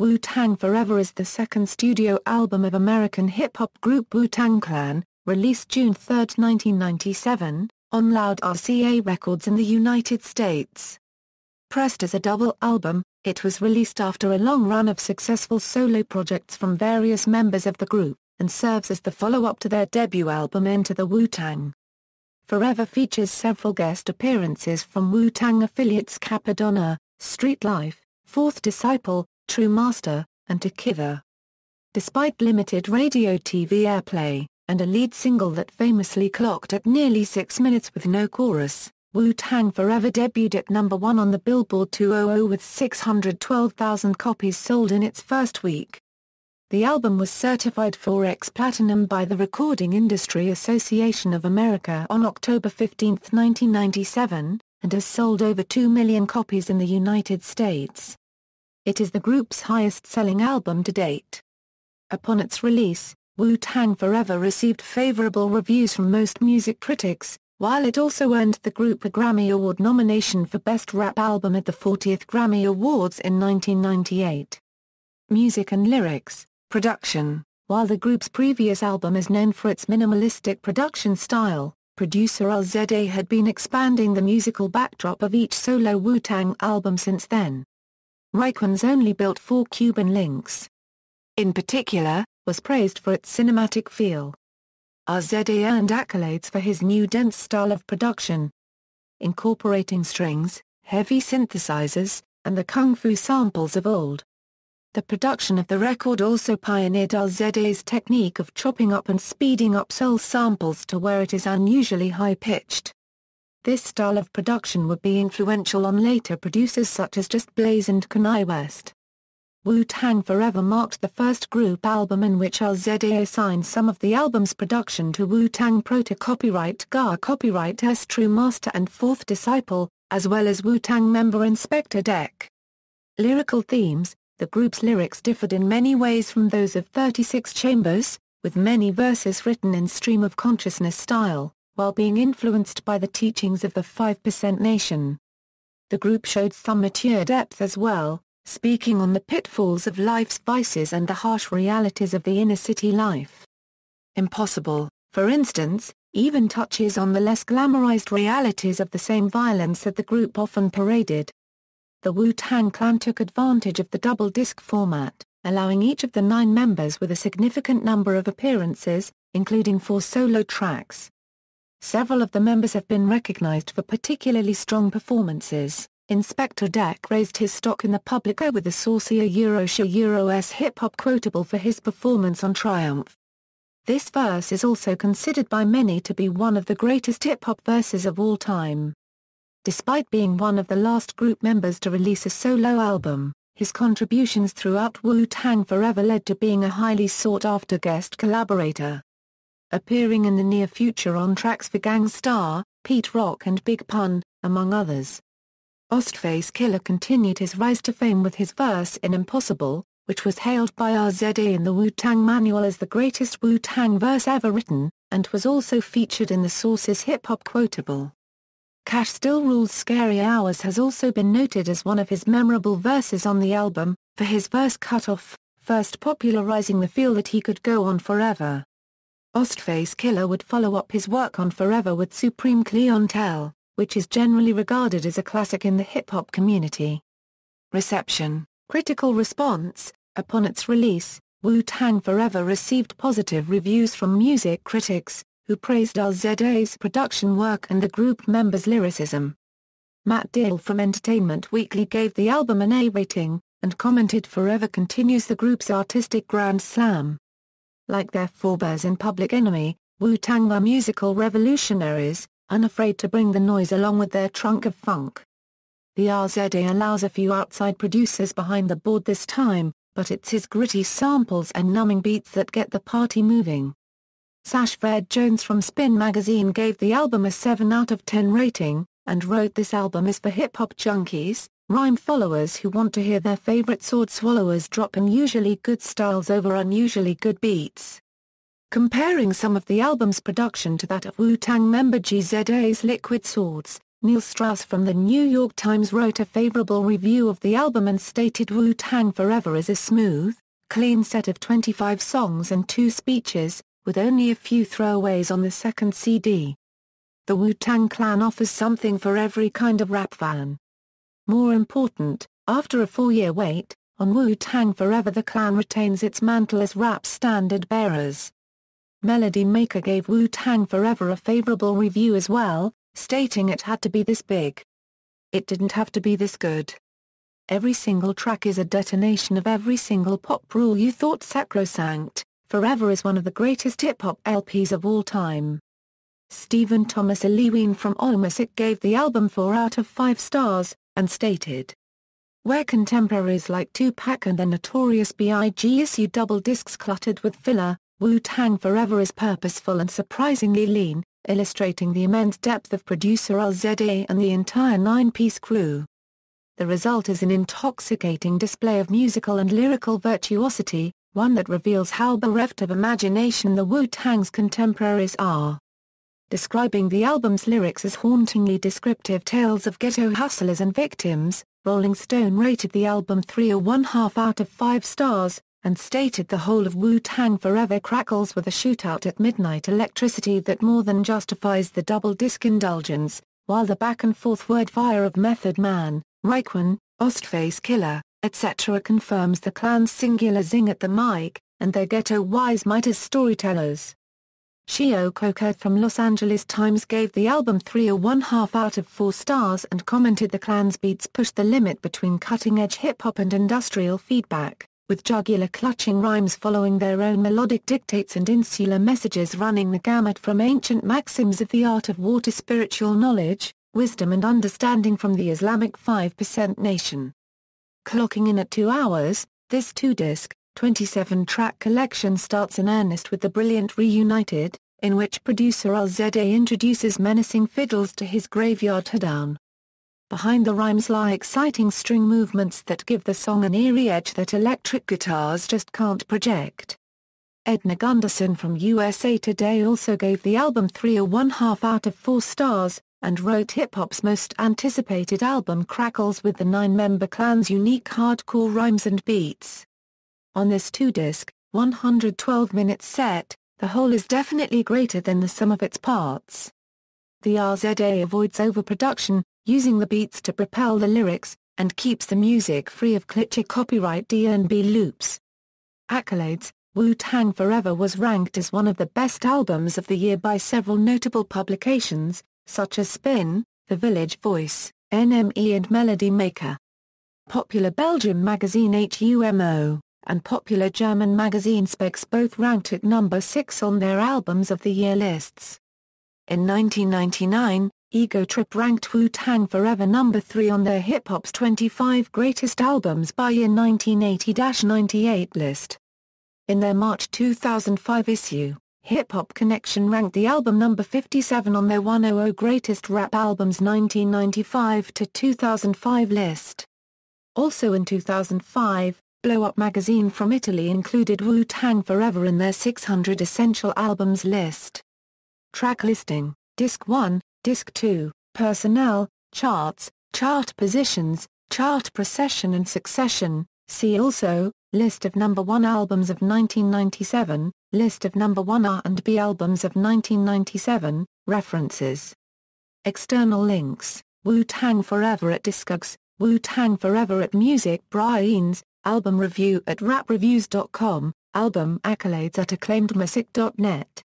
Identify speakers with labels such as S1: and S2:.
S1: Wu-Tang Forever is the second studio album of American hip-hop group Wu-Tang Clan, released June 3, 1997, on Loud RCA Records in the United States. Pressed as a double album, it was released after a long run of successful solo projects from various members of the group, and serves as the follow-up to their debut album Enter the Wu-Tang. Forever features several guest appearances from Wu-Tang affiliates Cappadonna, Street Life, Fourth Disciple, True Master, and Together. Despite limited radio/TV airplay, and a lead single that famously clocked at nearly 6 minutes with no chorus, Wu-Tang Forever debuted at number 1 on the Billboard 200 with 612,000 copies sold in its first week. The album was certified 4X Platinum by the Recording Industry Association of America on October 15, 1997, and has sold over 2 million copies in the United States. It is the group's highest-selling album to date. Upon its release, Wu-Tang Forever received favorable reviews from most music critics, while it also earned the group a Grammy Award nomination for Best Rap Album at the 40th Grammy Awards in 1998. Music and lyrics, production. While the group's previous album is known for its minimalistic production style, producer RZA had been expanding the musical backdrop of each solo Wu-Tang album since then. Raekwon's only built 4 Cuban links. In particular, was praised for its cinematic feel. RZA earned accolades for his new dense style of production, incorporating strings, heavy synthesizers, and the kung fu samples of old. The production of the record also pioneered RZA's technique of chopping up and speeding up soul samples to where it is unusually high-pitched. This style of production would be influential on later producers such as Just Blaze and Kanye West. Wu-Tang Forever marked the first group album in which RZA assigned some of the album's production to Wu-Tang Prota Copyright GA Copyright S True Master and Fourth Disciple, as well as Wu-Tang member Inspector Deck. Lyrical themes. The group's lyrics differed in many ways from those of 36 Chambers, with many verses written in stream of consciousness style, while being influenced by the teachings of the 5% Nation. The group showed some mature depth as well, speaking on the pitfalls of life's vices and the harsh realities of the inner-city life. Impossible, for instance, even touches on the less glamorized realities of the same violence that the group often paraded. The Wu-Tang Clan took advantage of the double-disc format, allowing each of the 9 members with a significant number of appearances, including 4 solo tracks. Several of the members have been recognized for particularly strong performances. Inspector Deck raised his stock in the public eye with the saucier Euro-sh hip-hop quotable for his performance on Triumph. This verse is also considered by many to be one of the greatest hip-hop verses of all time. Despite being one of the last group members to release a solo album, his contributions throughout Wu-Tang Forever led to being a highly sought-after guest collaborator. Appearing in the near future on tracks for Gang Starr, Pete Rock and Big Pun, among others. Ghostface Killah continued his rise to fame with his verse in Impossible, which was hailed by RZA in the Wu-Tang Manual as the greatest Wu-Tang verse ever written, and was also featured in the Source's hip-hop quotable. Cash Still Rules Scary Hours has also been noted as one of his memorable verses on the album, for his verse cutoff, first popularizing the feel that he could go on forever. Ghostface Killah would follow up his work on Forever with Supreme Clientele, which is generally regarded as a classic in the hip-hop community. Reception. Critical response. Upon its release, Wu-Tang Forever received positive reviews from music critics, who praised RZA's production work and the group members' lyricism. Matt Dill from Entertainment Weekly gave the album an A rating, and commented Forever continues the group's artistic grand slam. Like their forebears in Public Enemy, Wu-Tang were musical revolutionaries, unafraid to bring the noise along with their trunk of funk. The RZA allows a few outside producers behind the board this time, but it's his gritty samples and numbing beats that get the party moving. Sash Fred Jones from Spin Magazine gave the album a 7 out of 10 rating, and wrote this album is for hip-hop junkies, rhyme followers who want to hear their favorite sword swallowers drop unusually good styles over unusually good beats. Comparing some of the album's production to that of Wu-Tang member GZA's Liquid Swords, Neil Strauss from the New York Times wrote a favorable review of the album and stated Wu-Tang Forever is a smooth, clean set of 25 songs and 2 speeches, with only a few throwaways on the second CD. The Wu-Tang Clan offers something for every kind of rap fan. More important, after a 4-year wait, on Wu-Tang Forever the Clan retains its mantle as rap's standard bearers. Melody Maker gave Wu-Tang Forever a favorable review as well, stating it had to be this big. It didn't have to be this good. Every single track is a detonation of every single pop rule you thought sacrosanct. Forever is one of the greatest hip-hop LPs of all time. Stephen Thomas Aliwin from Allmusic gave the album 4 out of 5 stars, and stated, "Where contemporaries like Tupac and the Notorious B.I.G. issue double discs cluttered with filler, Wu-Tang Forever is purposeful and surprisingly lean, illustrating the immense depth of producer RIAA and the entire 9-piece crew. The result is an intoxicating display of musical and lyrical virtuosity, one that reveals how bereft of imagination the Wu-Tang's contemporaries are." Describing the album's lyrics as hauntingly descriptive tales of ghetto hustlers and victims, Rolling Stone rated the album 3.5 out of 5 stars, and stated the whole of Wu-Tang Forever crackles with a shootout at midnight electricity that more than justifies the double-disc indulgence, while the back-and-forth word-fire of Method Man, Raekwon, Ghostface Killah, etc. confirms the Clan's singular zing at the mic, and their ghetto-wise might as storytellers. Shio Coker from Los Angeles Times gave the album 3.5 out of 4 stars and commented the Clan's beats push the limit between cutting-edge hip-hop and industrial feedback, with jugular-clutching rhymes following their own melodic dictates and insular messages running the gamut from ancient maxims of the art of war to spiritual knowledge, wisdom and understanding from the Islamic 5% nation. Clocking in at 2 hours, this 2-disc, 27-track collection starts in earnest with the brilliant Reunited, in which producer RIAA introduces menacing fiddles to his graveyard hoedown. Behind the rhymes lie exciting string movements that give the song an eerie edge that electric guitars just can't project. Edna Gunderson from USA Today also gave the album 3.5 out of 4 stars, and wrote hip-hop's most anticipated album crackles with the 9-member Clan's unique hardcore rhymes and beats. On this 2-disc, 112-minute set, the whole is definitely greater than the sum of its parts. The RIAA avoids overproduction, using the beats to propel the lyrics, and keeps the music free of cliché copyright D&B loops. Accolades: Wu-Tang Forever was ranked as one of the best albums of the year by several notable publications, such as Spin, The Village Voice, NME and Melody Maker. Popular Belgian magazine HUMO, and popular German magazine Spex both ranked it number 6 on their Albums of the Year lists. In 1999, Ego Trip ranked Wu-Tang Forever number 3 on their Hip Hop's 25 Greatest Albums by Year 1980-98 list. In their March 2005 issue, Hip Hop Connection ranked the album number 57 on their 100 Greatest Rap Albums 1995-2005 list. Also in 2005, Blow Up magazine from Italy included Wu-Tang Forever in their 600 Essential Albums list. Track listing, Disc 1, Disc 2, Personnel, Charts, Chart Positions, Chart Procession and Succession. See also, List of number 1 albums of 1997, List of number 1 R&B albums of 1997, References. External links, Wu-Tang Forever at Discogs, Wu-Tang Forever at Music Brains, album review at rapreviews.com, album accolades at acclaimedmusic.net.